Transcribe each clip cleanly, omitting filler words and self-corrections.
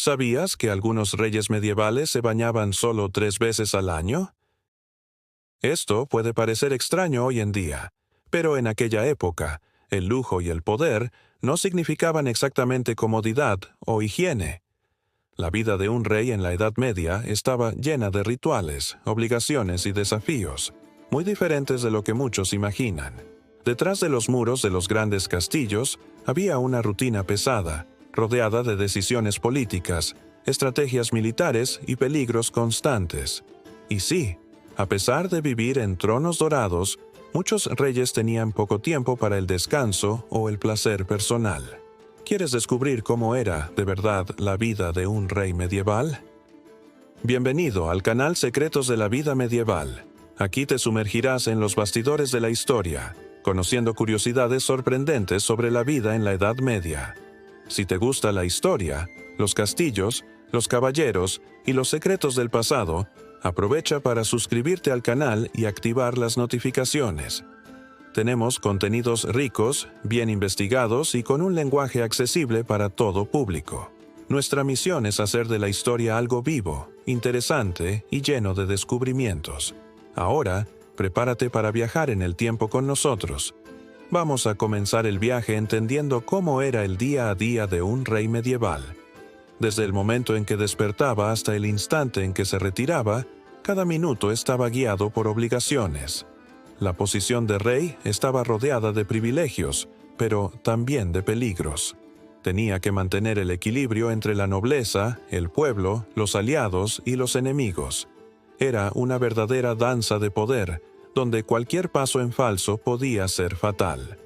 ¿Sabías que algunos reyes medievales se bañaban solo 3 veces al año? Esto puede parecer extraño hoy en día, pero en aquella época, el lujo y el poder no significaban exactamente comodidad o higiene. La vida de un rey en la Edad Media estaba llena de rituales, obligaciones y desafíos, muy diferentes de lo que muchos imaginan. Detrás de los muros de los grandes castillos había una rutina pesada, rodeada de decisiones políticas, estrategias militares y peligros constantes. Y sí, a pesar de vivir en tronos dorados, muchos reyes tenían poco tiempo para el descanso o el placer personal. ¿Quieres descubrir cómo era, de verdad, la vida de un rey medieval? Bienvenido al canal Secretos de la Vida Medieval. Aquí te sumergirás en los bastidores de la historia, conociendo curiosidades sorprendentes sobre la vida en la Edad Media. Si te gusta la historia, los castillos, los caballeros y los secretos del pasado, aprovecha para suscribirte al canal y activar las notificaciones. Tenemos contenidos ricos, bien investigados y con un lenguaje accesible para todo público. Nuestra misión es hacer de la historia algo vivo, interesante y lleno de descubrimientos. Ahora, prepárate para viajar en el tiempo con nosotros. Vamos a comenzar el viaje entendiendo cómo era el día a día de un rey medieval. Desde el momento en que despertaba hasta el instante en que se retiraba, cada minuto estaba guiado por obligaciones. La posición de rey estaba rodeada de privilegios, pero también de peligros. Tenía que mantener el equilibrio entre la nobleza, el pueblo, los aliados y los enemigos. Era una verdadera danza de poder, donde cualquier paso en falso podía ser fatal.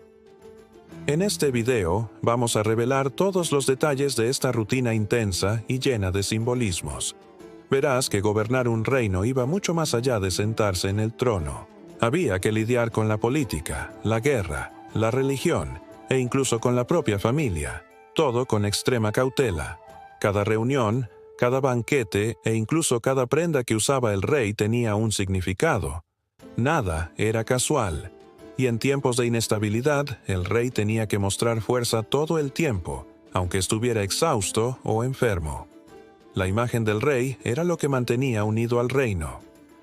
En este video vamos a revelar todos los detalles de esta rutina intensa y llena de simbolismos. Verás que gobernar un reino iba mucho más allá de sentarse en el trono. Había que lidiar con la política, la guerra, la religión e incluso con la propia familia, todo con extrema cautela. Cada reunión, cada banquete e incluso cada prenda que usaba el rey tenía un significado. Nada era casual, y en tiempos de inestabilidad, el rey tenía que mostrar fuerza todo el tiempo, aunque estuviera exhausto o enfermo. La imagen del rey era lo que mantenía unido al reino.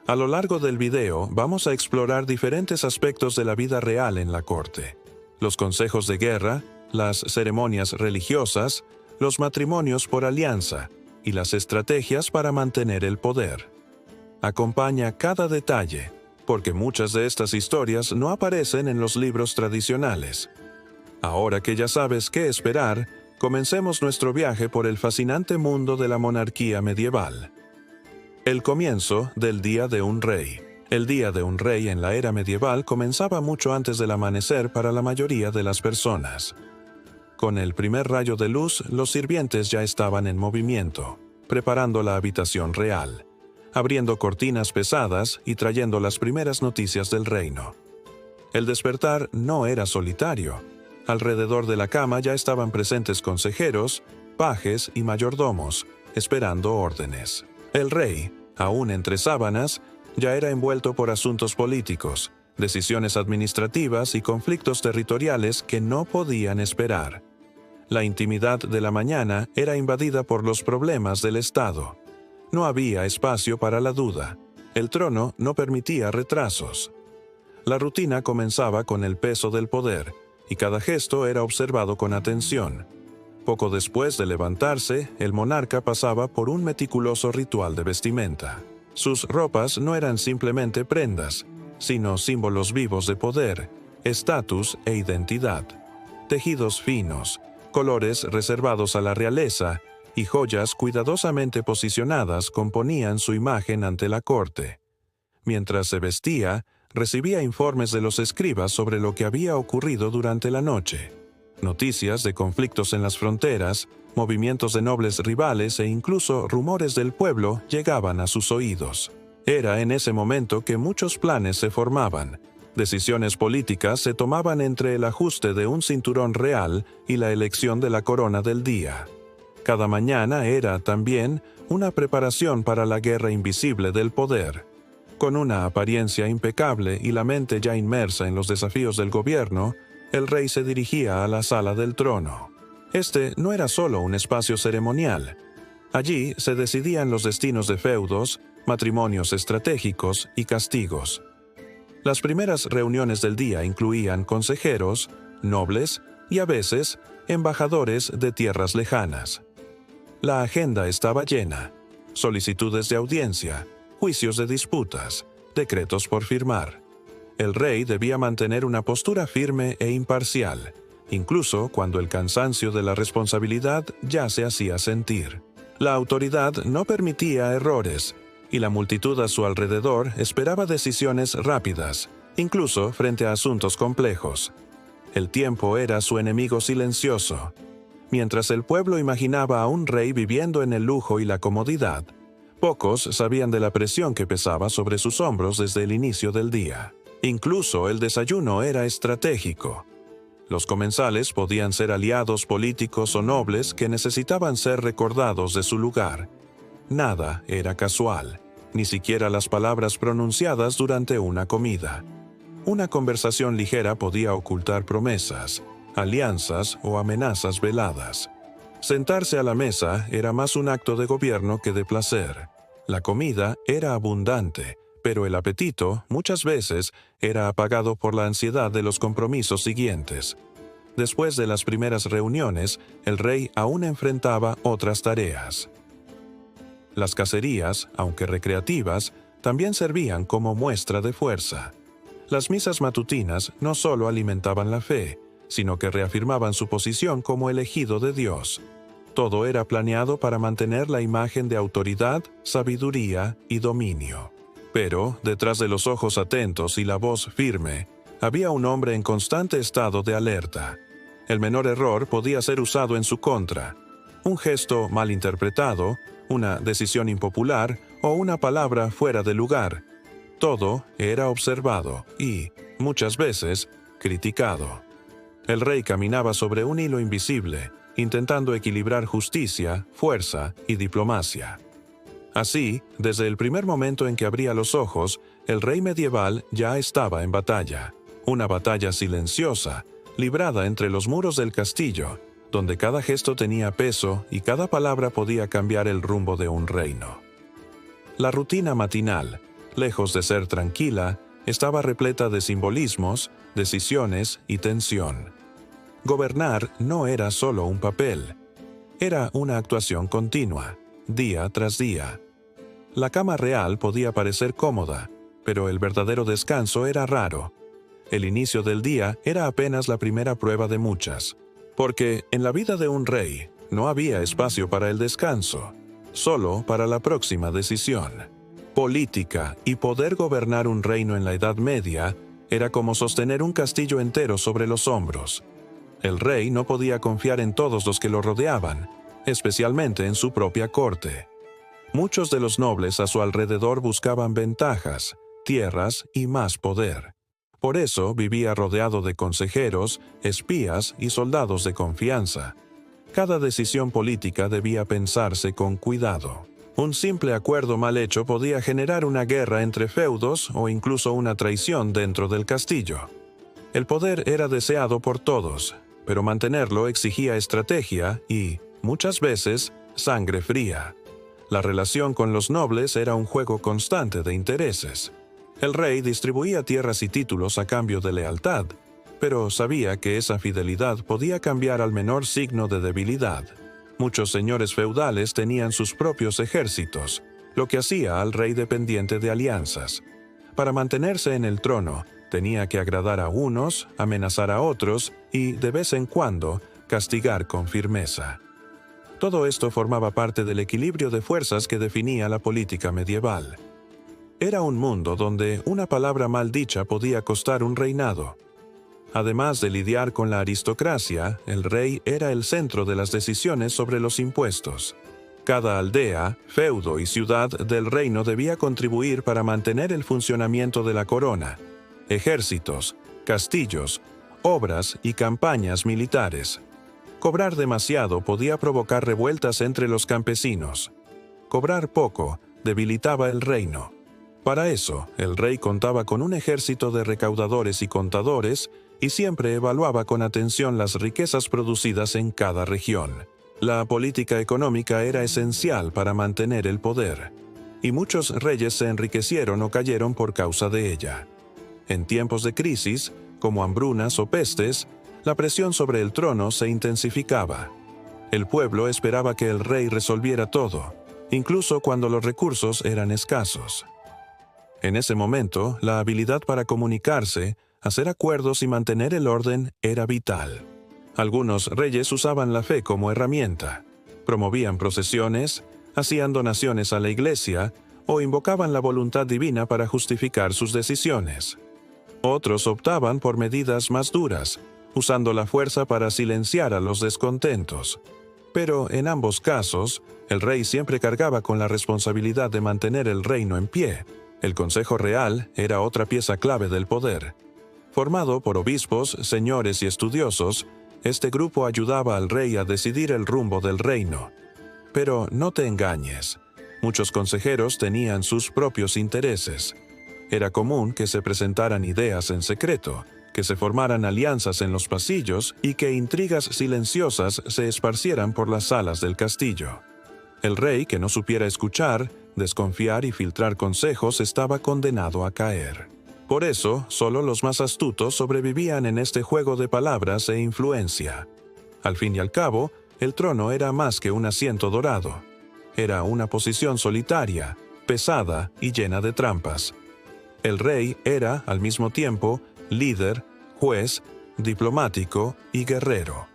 A lo largo del video vamos a explorar diferentes aspectos de la vida real en la corte. Los consejos de guerra, las ceremonias religiosas, los matrimonios por alianza y las estrategias para mantener el poder. Acompaña cada detalle, porque muchas de estas historias no aparecen en los libros tradicionales. Ahora que ya sabes qué esperar, comencemos nuestro viaje por el fascinante mundo de la monarquía medieval. El comienzo del Día de un Rey. El Día de un Rey en la era medieval comenzaba mucho antes del amanecer para la mayoría de las personas. Con el primer rayo de luz, los sirvientes ya estaban en movimiento, preparando la habitación real, abriendo cortinas pesadas y trayendo las primeras noticias del reino. El despertar no era solitario. Alrededor de la cama ya estaban presentes consejeros, pajes y mayordomos, esperando órdenes. El rey, aún entre sábanas, ya era envuelto por asuntos políticos, decisiones administrativas y conflictos territoriales que no podían esperar. La intimidad de la mañana era invadida por los problemas del Estado. No había espacio para la duda. El trono no permitía retrasos. La rutina comenzaba con el peso del poder, y cada gesto era observado con atención. Poco después de levantarse, el monarca pasaba por un meticuloso ritual de vestimenta. Sus ropas no eran simplemente prendas, sino símbolos vivos de poder, estatus e identidad. Tejidos finos, colores reservados a la realeza, y joyas cuidadosamente posicionadas componían su imagen ante la corte. Mientras se vestía, recibía informes de los escribas sobre lo que había ocurrido durante la noche. Noticias de conflictos en las fronteras, movimientos de nobles rivales e incluso rumores del pueblo llegaban a sus oídos. Era en ese momento que muchos planes se formaban. Decisiones políticas se tomaban entre el ajuste de un cinturón real y la elección de la corona del día. Cada mañana era, también, una preparación para la guerra invisible del poder. Con una apariencia impecable y la mente ya inmersa en los desafíos del gobierno, el rey se dirigía a la sala del trono. Este no era solo un espacio ceremonial. Allí se decidían los destinos de feudos, matrimonios estratégicos y castigos. Las primeras reuniones del día incluían consejeros, nobles y a veces embajadores de tierras lejanas. La agenda estaba llena: solicitudes de audiencia, juicios de disputas, decretos por firmar. El rey debía mantener una postura firme e imparcial, incluso cuando el cansancio de la responsabilidad ya se hacía sentir. La autoridad no permitía errores, y la multitud a su alrededor esperaba decisiones rápidas, incluso frente a asuntos complejos. El tiempo era su enemigo silencioso. Mientras el pueblo imaginaba a un rey viviendo en el lujo y la comodidad, pocos sabían de la presión que pesaba sobre sus hombros desde el inicio del día. Incluso el desayuno era estratégico. Los comensales podían ser aliados políticos o nobles que necesitaban ser recordados de su lugar. Nada era casual, ni siquiera las palabras pronunciadas durante una comida. Una conversación ligera podía ocultar promesas, alianzas o amenazas veladas. Sentarse a la mesa era más un acto de gobierno que de placer. La comida era abundante, pero el apetito, muchas veces, era apagado por la ansiedad de los compromisos siguientes. Después de las primeras reuniones, el rey aún enfrentaba otras tareas. Las cacerías, aunque recreativas, también servían como muestra de fuerza. Las misas matutinas no solo alimentaban la fe, sino que reafirmaban su posición como elegido de Dios. Todo era planeado para mantener la imagen de autoridad, sabiduría y dominio. Pero, detrás de los ojos atentos y la voz firme, había un hombre en constante estado de alerta. El menor error podía ser usado en su contra. Un gesto mal interpretado, una decisión impopular o una palabra fuera de lugar. Todo era observado y, muchas veces, criticado. El rey caminaba sobre un hilo invisible, intentando equilibrar justicia, fuerza y diplomacia. Así, desde el primer momento en que abría los ojos, el rey medieval ya estaba en batalla. Una batalla silenciosa, librada entre los muros del castillo, donde cada gesto tenía peso y cada palabra podía cambiar el rumbo de un reino. La rutina matinal, lejos de ser tranquila, estaba repleta de simbolismos, decisiones y tensión. Gobernar no era solo un papel, era una actuación continua, día tras día. La cama real podía parecer cómoda, pero el verdadero descanso era raro. El inicio del día era apenas la primera prueba de muchas, porque en la vida de un rey no había espacio para el descanso, solo para la próxima decisión. Política y poder gobernar un reino en la Edad Media era como sostener un castillo entero sobre los hombros. El rey no podía confiar en todos los que lo rodeaban, especialmente en su propia corte. Muchos de los nobles a su alrededor buscaban ventajas, tierras y más poder. Por eso vivía rodeado de consejeros, espías y soldados de confianza. Cada decisión política debía pensarse con cuidado. Un simple acuerdo mal hecho podía generar una guerra entre feudos o incluso una traición dentro del castillo. El poder era deseado por todos, pero mantenerlo exigía estrategia y, muchas veces, sangre fría. La relación con los nobles era un juego constante de intereses. El rey distribuía tierras y títulos a cambio de lealtad, pero sabía que esa fidelidad podía cambiar al menor signo de debilidad. Muchos señores feudales tenían sus propios ejércitos, lo que hacía al rey dependiente de alianzas. Para mantenerse en el trono, tenía que agradar a unos, amenazar a otros y, de vez en cuando, castigar con firmeza. Todo esto formaba parte del equilibrio de fuerzas que definía la política medieval. Era un mundo donde una palabra mal dicha podía costar un reinado. Además de lidiar con la aristocracia, el rey era el centro de las decisiones sobre los impuestos. Cada aldea, feudo y ciudad del reino debía contribuir para mantener el funcionamiento de la corona. Ejércitos, castillos, obras y campañas militares. Cobrar demasiado podía provocar revueltas entre los campesinos. Cobrar poco debilitaba el reino. Para eso, el rey contaba con un ejército de recaudadores y contadores y siempre evaluaba con atención las riquezas producidas en cada región. La política económica era esencial para mantener el poder, y muchos reyes se enriquecieron o cayeron por causa de ella. En tiempos de crisis, como hambrunas o pestes, la presión sobre el trono se intensificaba. El pueblo esperaba que el rey resolviera todo, incluso cuando los recursos eran escasos. En ese momento, la habilidad para comunicarse, hacer acuerdos y mantener el orden era vital. Algunos reyes usaban la fe como herramienta, promovían procesiones, hacían donaciones a la iglesia o invocaban la voluntad divina para justificar sus decisiones. Otros optaban por medidas más duras, usando la fuerza para silenciar a los descontentos. Pero en ambos casos, el rey siempre cargaba con la responsabilidad de mantener el reino en pie. El Consejo Real era otra pieza clave del poder. Formado por obispos, señores y estudiosos, este grupo ayudaba al rey a decidir el rumbo del reino. Pero no te engañes, muchos consejeros tenían sus propios intereses. Era común que se presentaran ideas en secreto, que se formaran alianzas en los pasillos y que intrigas silenciosas se esparcieran por las salas del castillo. El rey que no supiera escuchar, desconfiar y filtrar consejos estaba condenado a caer. Por eso, solo los más astutos sobrevivían en este juego de palabras e influencia. Al fin y al cabo, el trono era más que un asiento dorado. Era una posición solitaria, pesada y llena de trampas. El rey era, al mismo tiempo, líder, juez, diplomático y guerrero.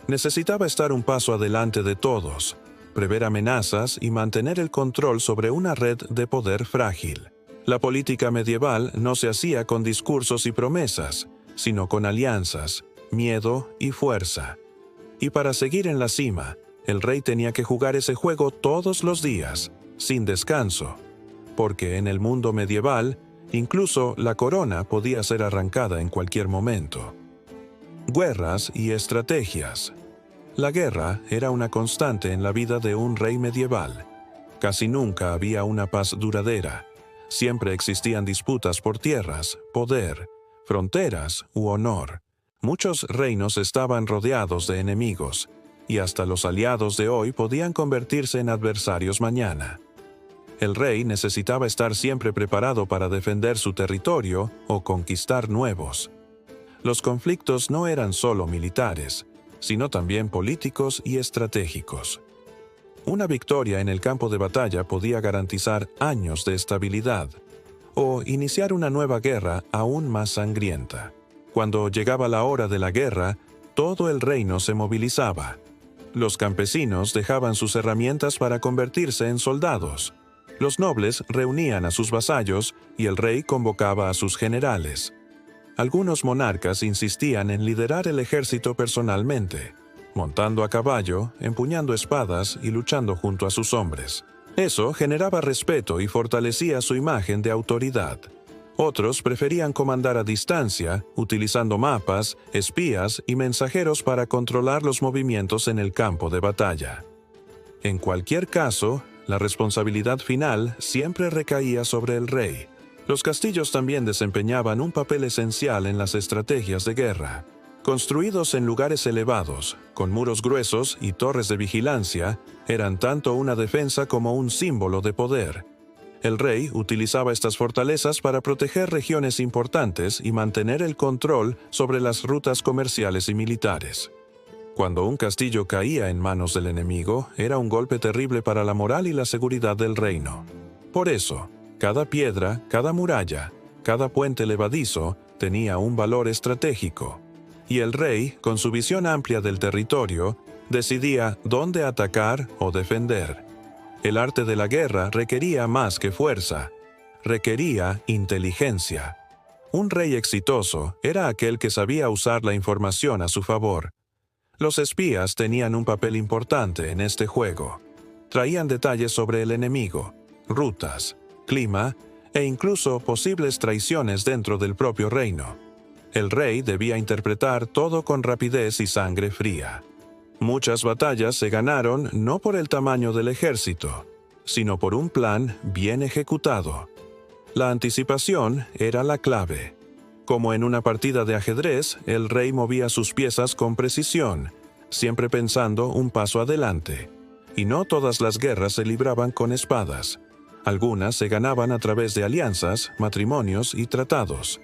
Necesitaba estar un paso adelante de todos, prever amenazas y mantener el control sobre una red de poder frágil. La política medieval no se hacía con discursos y promesas, sino con alianzas, miedo y fuerza. Y para seguir en la cima, el rey tenía que jugar ese juego todos los días, sin descanso, porque en el mundo medieval, incluso la corona podía ser arrancada en cualquier momento. Guerras y estrategias. La guerra era una constante en la vida de un rey medieval. Casi nunca había una paz duradera. Siempre existían disputas por tierras, poder, fronteras u honor. Muchos reinos estaban rodeados de enemigos, y hasta los aliados de hoy podían convertirse en adversarios mañana. El rey necesitaba estar siempre preparado para defender su territorio o conquistar nuevos. Los conflictos no eran solo militares, sino también políticos y estratégicos. Una victoria en el campo de batalla podía garantizar años de estabilidad, o iniciar una nueva guerra aún más sangrienta. Cuando llegaba la hora de la guerra, todo el reino se movilizaba. Los campesinos dejaban sus herramientas para convertirse en soldados. Los nobles reunían a sus vasallos y el rey convocaba a sus generales. Algunos monarcas insistían en liderar el ejército personalmente, montando a caballo, empuñando espadas y luchando junto a sus hombres. Eso generaba respeto y fortalecía su imagen de autoridad. Otros preferían comandar a distancia, utilizando mapas, espías y mensajeros para controlar los movimientos en el campo de batalla. En cualquier caso, la responsabilidad final siempre recaía sobre el rey. Los castillos también desempeñaban un papel esencial en las estrategias de guerra. Construidos en lugares elevados, con muros gruesos y torres de vigilancia, eran tanto una defensa como un símbolo de poder. El rey utilizaba estas fortalezas para proteger regiones importantes y mantener el control sobre las rutas comerciales y militares. Cuando un castillo caía en manos del enemigo, era un golpe terrible para la moral y la seguridad del reino. Por eso, cada piedra, cada muralla, cada puente levadizo tenía un valor estratégico. Y el rey, con su visión amplia del territorio, decidía dónde atacar o defender. El arte de la guerra requería más que fuerza, requería inteligencia. Un rey exitoso era aquel que sabía usar la información a su favor. Los espías tenían un papel importante en este juego. Traían detalles sobre el enemigo, rutas, clima e incluso posibles traiciones dentro del propio reino. El rey debía interpretar todo con rapidez y sangre fría. Muchas batallas se ganaron no por el tamaño del ejército, sino por un plan bien ejecutado. La anticipación era la clave. Como en una partida de ajedrez, el rey movía sus piezas con precisión, siempre pensando un paso adelante. Y no todas las guerras se libraban con espadas. Algunas se ganaban a través de alianzas, matrimonios y tratados.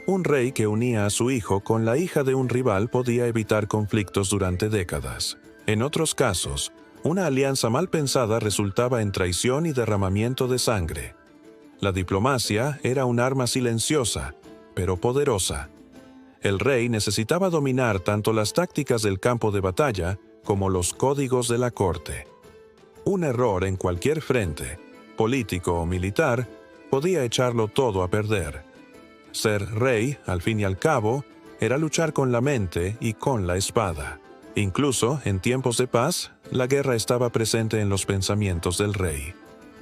Un rey que unía a su hijo con la hija de un rival podía evitar conflictos durante décadas. En otros casos, una alianza mal pensada resultaba en traición y derramamiento de sangre. La diplomacia era un arma silenciosa, pero poderosa. El rey necesitaba dominar tanto las tácticas del campo de batalla como los códigos de la corte. Un error en cualquier frente, político o militar, podía echarlo todo a perder. Ser rey, al fin y al cabo, era luchar con la mente y con la espada. Incluso en tiempos de paz, la guerra estaba presente en los pensamientos del rey.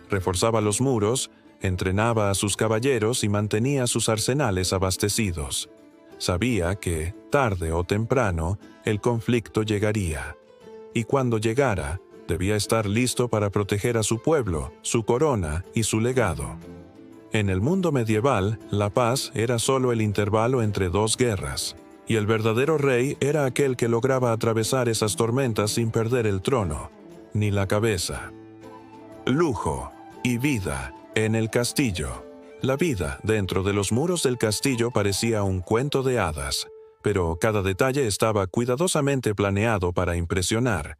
Reforzaba los muros, entrenaba a sus caballeros y mantenía sus arsenales abastecidos. Sabía que, tarde o temprano, el conflicto llegaría. Y cuando llegara, debía estar listo para proteger a su pueblo, su corona y su legado. En el mundo medieval, la paz era solo el intervalo entre dos guerras, y el verdadero rey era aquel que lograba atravesar esas tormentas sin perder el trono, ni la cabeza. Lujo y vida en el castillo. La vida dentro de los muros del castillo parecía un cuento de hadas, pero cada detalle estaba cuidadosamente planeado para impresionar.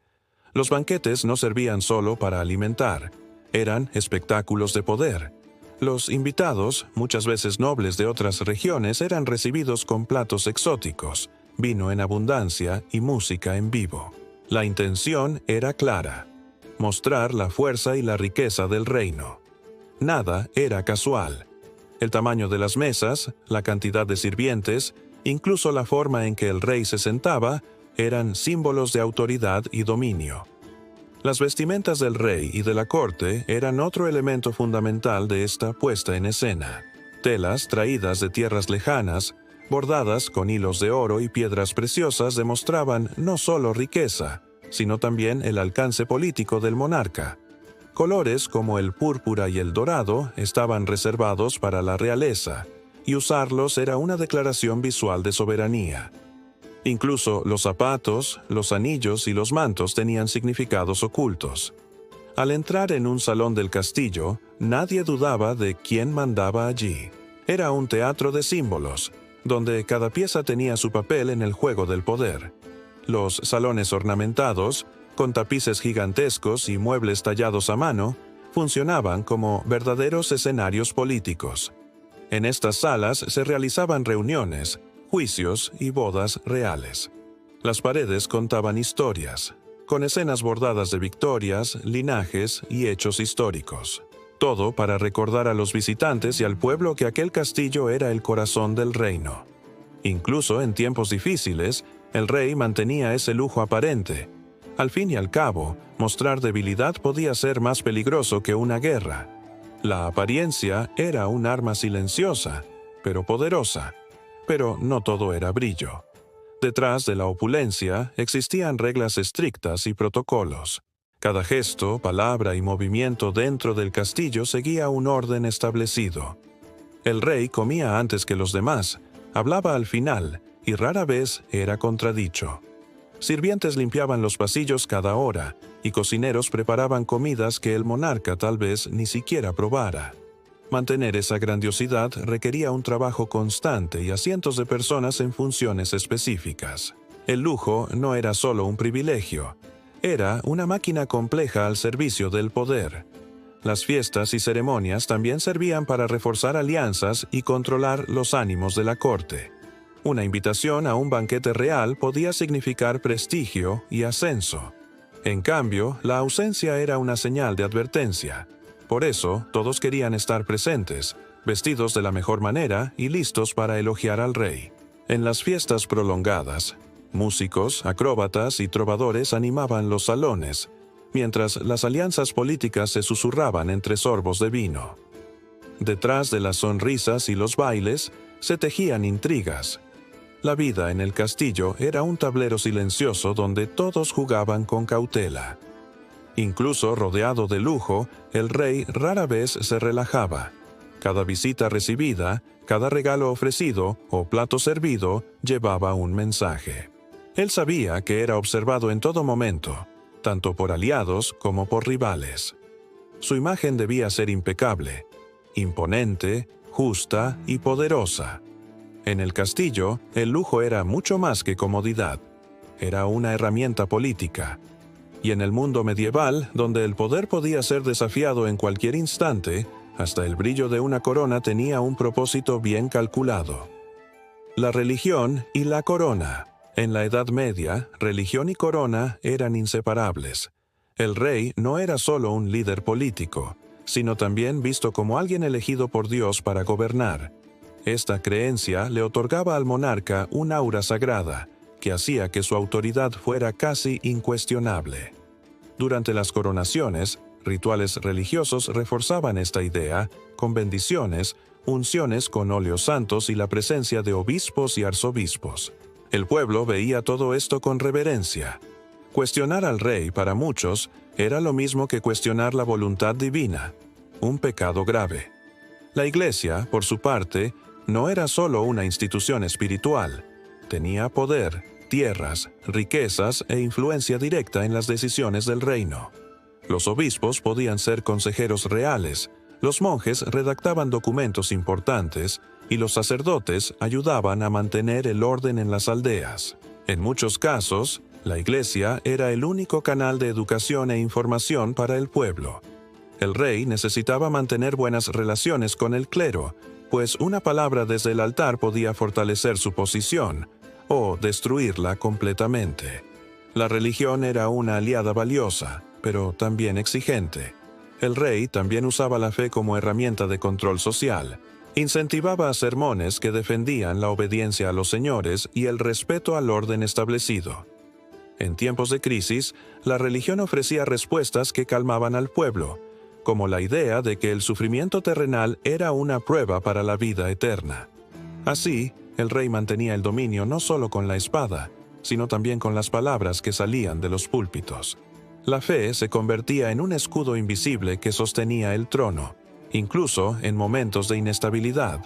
Los banquetes no servían solo para alimentar, eran espectáculos de poder. Los invitados, muchas veces nobles de otras regiones, eran recibidos con platos exóticos, vino en abundancia y música en vivo. La intención era clara: mostrar la fuerza y la riqueza del reino. Nada era casual. El tamaño de las mesas, la cantidad de sirvientes, incluso la forma en que el rey se sentaba, eran símbolos de autoridad y dominio. Las vestimentas del rey y de la corte eran otro elemento fundamental de esta puesta en escena. Telas traídas de tierras lejanas, bordadas con hilos de oro y piedras preciosas, demostraban no solo riqueza, sino también el alcance político del monarca. Colores como el púrpura y el dorado estaban reservados para la realeza, y usarlos era una declaración visual de soberanía. Incluso los zapatos, los anillos y los mantos tenían significados ocultos. Al entrar en un salón del castillo, nadie dudaba de quién mandaba allí. Era un teatro de símbolos, donde cada pieza tenía su papel en el juego del poder. Los salones ornamentados, con tapices gigantescos y muebles tallados a mano, funcionaban como verdaderos escenarios políticos. En estas salas se realizaban reuniones, juicios y bodas reales. Las paredes contaban historias, con escenas bordadas de victorias, linajes y hechos históricos. Todo para recordar a los visitantes y al pueblo que aquel castillo era el corazón del reino. Incluso en tiempos difíciles, el rey mantenía ese lujo aparente. Al fin y al cabo, mostrar debilidad podía ser más peligroso que una guerra. La apariencia era un arma silenciosa, pero poderosa. Pero no todo era brillo. Detrás de la opulencia existían reglas estrictas y protocolos. Cada gesto, palabra y movimiento dentro del castillo seguía un orden establecido. El rey comía antes que los demás, hablaba al final y rara vez era contradicho. Sirvientes limpiaban los pasillos cada hora y cocineros preparaban comidas que el monarca tal vez ni siquiera probara. Mantener esa grandiosidad requería un trabajo constante y a cientos de personas en funciones específicas. El lujo no era solo un privilegio, era una máquina compleja al servicio del poder. Las fiestas y ceremonias también servían para reforzar alianzas y controlar los ánimos de la corte. Una invitación a un banquete real podía significar prestigio y ascenso. En cambio, la ausencia era una señal de advertencia. Por eso, todos querían estar presentes, vestidos de la mejor manera y listos para elogiar al rey. En las fiestas prolongadas, músicos, acróbatas y trovadores animaban los salones, mientras las alianzas políticas se susurraban entre sorbos de vino. Detrás de las sonrisas y los bailes, se tejían intrigas. La vida en el castillo era un tablero silencioso donde todos jugaban con cautela. Incluso rodeado de lujo, el rey rara vez se relajaba. Cada visita recibida, cada regalo ofrecido o plato servido llevaba un mensaje. Él sabía que era observado en todo momento, tanto por aliados como por rivales. Su imagen debía ser impecable, imponente, justa y poderosa. En el castillo, el lujo era mucho más que comodidad. Era una herramienta política. Y en el mundo medieval, donde el poder podía ser desafiado en cualquier instante, hasta el brillo de una corona tenía un propósito bien calculado. La religión y la corona. En la Edad Media, religión y corona eran inseparables. El rey no era solo un líder político, sino también visto como alguien elegido por Dios para gobernar. Esta creencia le otorgaba al monarca un aura sagrada, que hacía que su autoridad fuera casi incuestionable. Durante las coronaciones, rituales religiosos reforzaban esta idea, con bendiciones, unciones con óleos santos y la presencia de obispos y arzobispos. El pueblo veía todo esto con reverencia. Cuestionar al rey, para muchos, era lo mismo que cuestionar la voluntad divina, un pecado grave. La Iglesia, por su parte, no era solo una institución espiritual. Tenía poder, tierras, riquezas e influencia directa en las decisiones del reino. Los obispos podían ser consejeros reales, los monjes redactaban documentos importantes y los sacerdotes ayudaban a mantener el orden en las aldeas. En muchos casos, la Iglesia era el único canal de educación e información para el pueblo. El rey necesitaba mantener buenas relaciones con el clero, pues una palabra desde el altar podía fortalecer su posición o destruirla completamente. La religión era una aliada valiosa, pero también exigente. El rey también usaba la fe como herramienta de control social. Incentivaba a sermones que defendían la obediencia a los señores y el respeto al orden establecido. En tiempos de crisis, la religión ofrecía respuestas que calmaban al pueblo, como la idea de que el sufrimiento terrenal era una prueba para la vida eterna. Así, el rey mantenía el dominio no solo con la espada, sino también con las palabras que salían de los púlpitos. La fe se convertía en un escudo invisible que sostenía el trono, incluso en momentos de inestabilidad.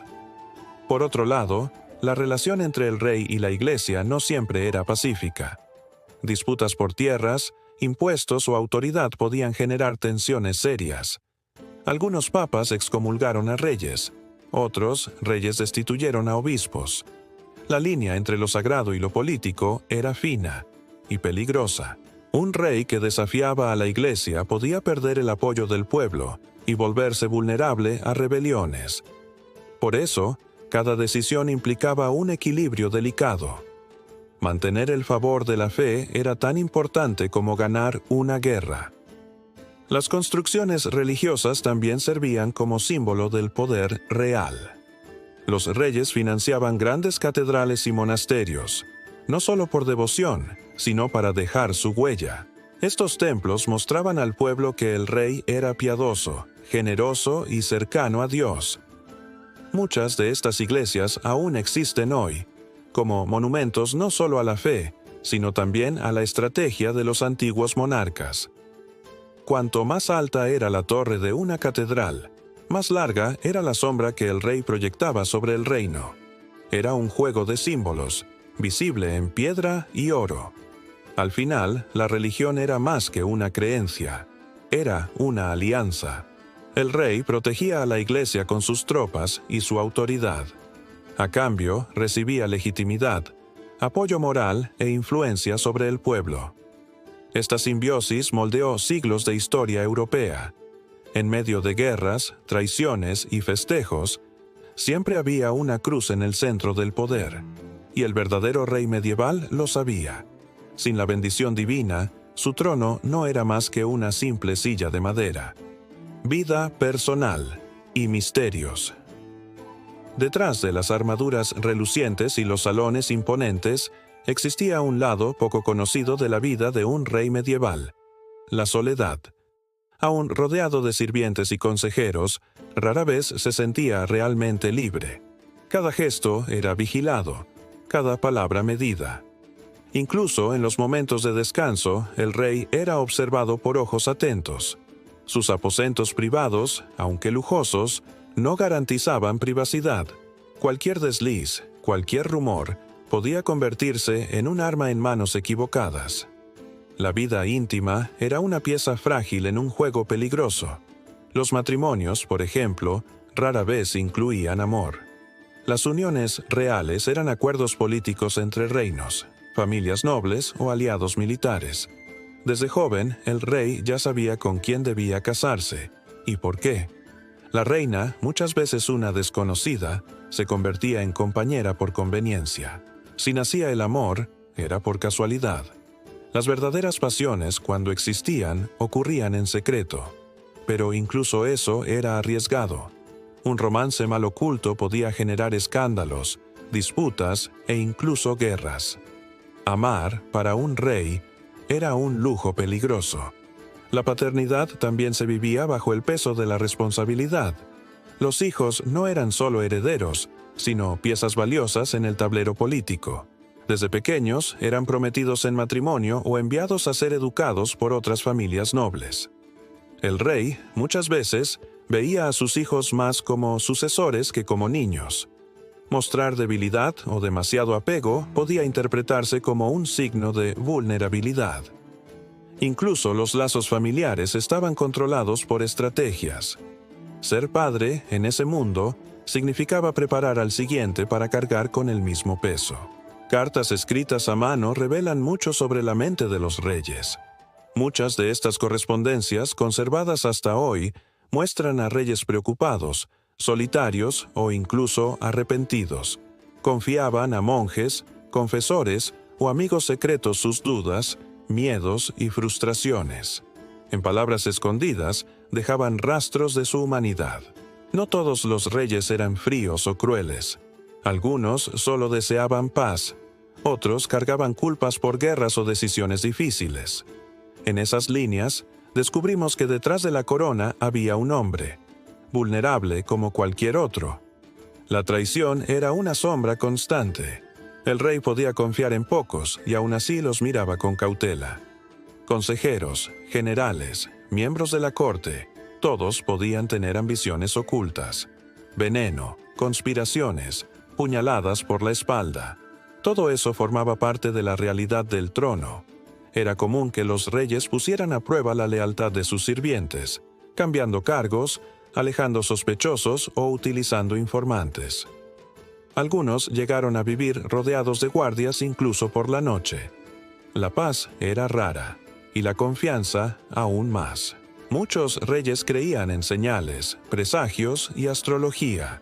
Por otro lado, la relación entre el rey y la Iglesia no siempre era pacífica. Disputas por tierras, impuestos o autoridad podían generar tensiones serias. Algunos papas excomulgaron a reyes, otros reyes destituyeron a obispos. La línea entre lo sagrado y lo político era fina y peligrosa. Un rey que desafiaba a la Iglesia podía perder el apoyo del pueblo y volverse vulnerable a rebeliones. Por eso, cada decisión implicaba un equilibrio delicado. Mantener el favor de la fe era tan importante como ganar una guerra. Las construcciones religiosas también servían como símbolo del poder real. Los reyes financiaban grandes catedrales y monasterios, no solo por devoción, sino para dejar su huella. Estos templos mostraban al pueblo que el rey era piadoso, generoso y cercano a Dios. Muchas de estas iglesias aún existen hoy, como monumentos no solo a la fe, sino también a la estrategia de los antiguos monarcas. Cuanto más alta era la torre de una catedral, más larga era la sombra que el rey proyectaba sobre el reino. Era un juego de símbolos, visible en piedra y oro. Al final, la religión era más que una creencia, era una alianza. El rey protegía a la Iglesia con sus tropas y su autoridad. A cambio, recibía legitimidad, apoyo moral e influencia sobre el pueblo. Esta simbiosis moldeó siglos de historia europea. En medio de guerras, traiciones y festejos, siempre había una cruz en el centro del poder, y el verdadero rey medieval lo sabía. Sin la bendición divina, su trono no era más que una simple silla de madera. Vida personal y misterios. Detrás de las armaduras relucientes y los salones imponentes, existía un lado poco conocido de la vida de un rey medieval: la soledad. Aun rodeado de sirvientes y consejeros, rara vez se sentía realmente libre. Cada gesto era vigilado, cada palabra medida. Incluso en los momentos de descanso, el rey era observado por ojos atentos. Sus aposentos privados, aunque lujosos, no garantizaban privacidad. Cualquier desliz, cualquier rumor, podía convertirse en un arma en manos equivocadas. La vida íntima era una pieza frágil en un juego peligroso. Los matrimonios, por ejemplo, rara vez incluían amor. Las uniones reales eran acuerdos políticos entre reinos, familias nobles o aliados militares. Desde joven, el rey ya sabía con quién debía casarse y por qué. La reina, muchas veces una desconocida, se convertía en compañera por conveniencia. Si nacía el amor, era por casualidad. Las verdaderas pasiones, cuando existían, ocurrían en secreto. Pero incluso eso era arriesgado. Un romance mal oculto podía generar escándalos, disputas e incluso guerras. Amar, para un rey, era un lujo peligroso. La paternidad también se vivía bajo el peso de la responsabilidad. Los hijos no eran solo herederos, sino piezas valiosas en el tablero político. Desde pequeños eran prometidos en matrimonio o enviados a ser educados por otras familias nobles. El rey, muchas veces, veía a sus hijos más como sucesores que como niños. Mostrar debilidad o demasiado apego podía interpretarse como un signo de vulnerabilidad. Incluso los lazos familiares estaban controlados por estrategias. Ser padre, en ese mundo, significaba preparar al siguiente para cargar con el mismo peso. Cartas escritas a mano revelan mucho sobre la mente de los reyes. Muchas de estas correspondencias, conservadas hasta hoy, muestran a reyes preocupados, solitarios o incluso arrepentidos. Confiaban a monjes, confesores o amigos secretos sus dudas, miedos y frustraciones. En palabras escondidas, dejaban rastros de su humanidad. No todos los reyes eran fríos o crueles. Algunos solo deseaban paz, otros cargaban culpas por guerras o decisiones difíciles. En esas líneas, descubrimos que detrás de la corona había un hombre, vulnerable como cualquier otro. La traición era una sombra constante. El rey podía confiar en pocos y aún así los miraba con cautela. Consejeros, generales, miembros de la corte, todos podían tener ambiciones ocultas. Veneno, conspiraciones, puñaladas por la espalda. Todo eso formaba parte de la realidad del trono. Era común que los reyes pusieran a prueba la lealtad de sus sirvientes, cambiando cargos, alejando sospechosos o utilizando informantes. Algunos llegaron a vivir rodeados de guardias incluso por la noche. La paz era rara, y la confianza aún más. Muchos reyes creían en señales, presagios y astrología.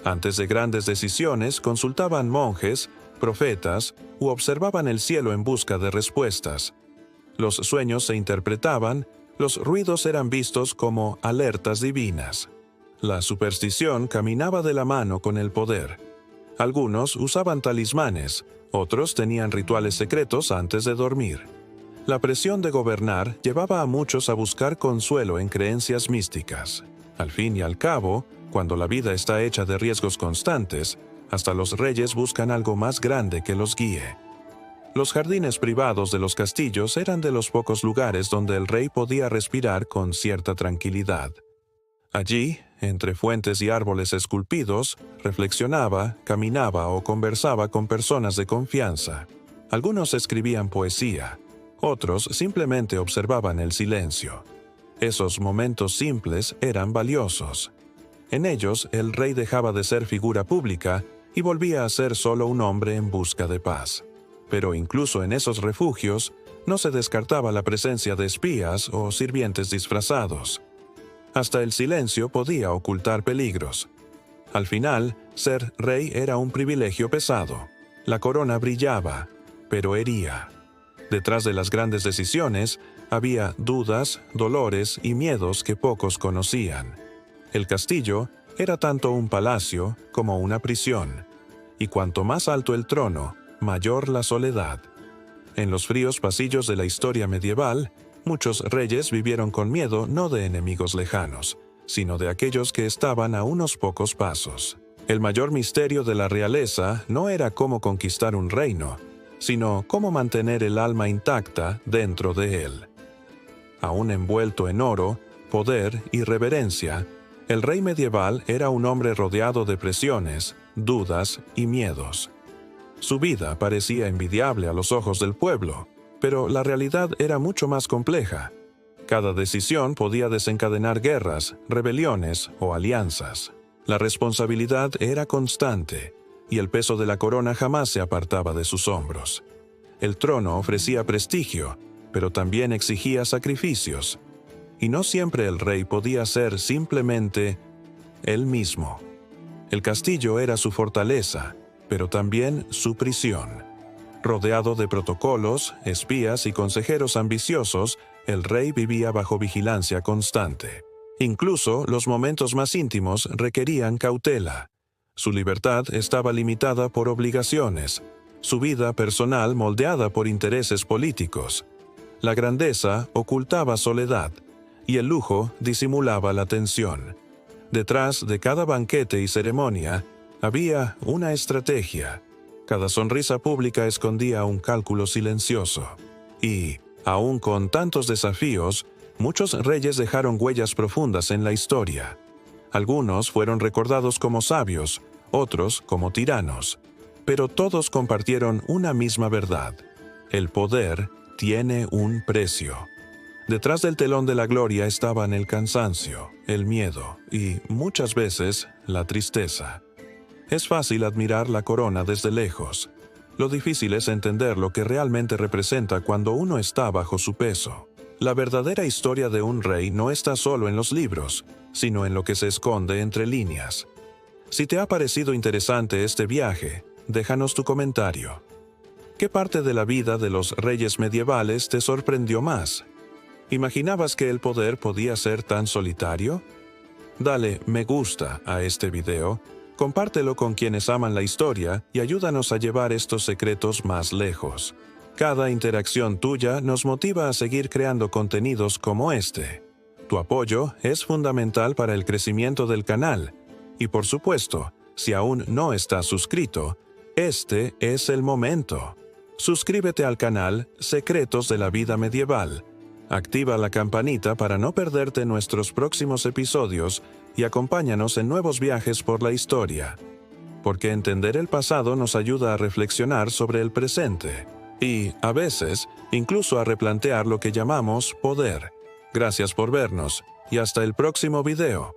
Antes de grandes decisiones consultaban monjes, profetas u observaban el cielo en busca de respuestas. Los sueños se interpretaban, los ruidos eran vistos como alertas divinas. La superstición caminaba de la mano con el poder. Algunos usaban talismanes, otros tenían rituales secretos antes de dormir. La presión de gobernar llevaba a muchos a buscar consuelo en creencias místicas. Al fin y al cabo, cuando la vida está hecha de riesgos constantes, hasta los reyes buscan algo más grande que los guíe. Los jardines privados de los castillos eran de los pocos lugares donde el rey podía respirar con cierta tranquilidad. Allí, entre fuentes y árboles esculpidos, reflexionaba, caminaba o conversaba con personas de confianza. Algunos escribían poesía, otros simplemente observaban el silencio. Esos momentos simples eran valiosos. En ellos, el rey dejaba de ser figura pública y volvía a ser solo un hombre en busca de paz. Pero incluso en esos refugios, no se descartaba la presencia de espías o sirvientes disfrazados. Hasta el silencio podía ocultar peligros. Al final, ser rey era un privilegio pesado. La corona brillaba, pero hería. Detrás de las grandes decisiones, había dudas, dolores y miedos que pocos conocían. El castillo era tanto un palacio como una prisión, y cuanto más alto el trono, mayor la soledad. En los fríos pasillos de la historia medieval, muchos reyes vivieron con miedo no de enemigos lejanos, sino de aquellos que estaban a unos pocos pasos. El mayor misterio de la realeza no era cómo conquistar un reino, sino cómo mantener el alma intacta dentro de él. Aún envuelto en oro, poder y reverencia, el rey medieval era un hombre rodeado de presiones, dudas y miedos. Su vida parecía envidiable a los ojos del pueblo, pero la realidad era mucho más compleja. Cada decisión podía desencadenar guerras, rebeliones o alianzas. La responsabilidad era constante, y el peso de la corona jamás se apartaba de sus hombros. El trono ofrecía prestigio, pero también exigía sacrificios, y no siempre el rey podía ser simplemente él mismo. El castillo era su fortaleza, pero también su prisión. Rodeado de protocolos, espías y consejeros ambiciosos, el rey vivía bajo vigilancia constante. Incluso los momentos más íntimos requerían cautela. Su libertad estaba limitada por obligaciones, su vida personal moldeada por intereses políticos. La grandeza ocultaba soledad, y el lujo disimulaba la tensión. Detrás de cada banquete y ceremonia había una estrategia. Cada sonrisa pública escondía un cálculo silencioso. Y, aun con tantos desafíos, muchos reyes dejaron huellas profundas en la historia. Algunos fueron recordados como sabios, otros como tiranos. Pero todos compartieron una misma verdad: el poder tiene un precio. Detrás del telón de la gloria estaban el cansancio, el miedo y, muchas veces, la tristeza. Es fácil admirar la corona desde lejos. Lo difícil es entender lo que realmente representa cuando uno está bajo su peso. La verdadera historia de un rey no está solo en los libros, sino en lo que se esconde entre líneas. Si te ha parecido interesante este viaje, déjanos tu comentario. ¿Qué parte de la vida de los reyes medievales te sorprendió más? ¿Imaginabas que el poder podía ser tan solitario? Dale me gusta a este video, compártelo con quienes aman la historia y ayúdanos a llevar estos secretos más lejos. Cada interacción tuya nos motiva a seguir creando contenidos como este. Tu apoyo es fundamental para el crecimiento del canal. Y por supuesto, si aún no estás suscrito, este es el momento. Suscríbete al canal Secretos de la Vida Medieval. Activa la campanita para no perderte nuestros próximos episodios y acompáñanos en nuevos viajes por la historia. Porque entender el pasado nos ayuda a reflexionar sobre el presente. Y, a veces, incluso a replantear lo que llamamos poder. Gracias por vernos, y hasta el próximo video.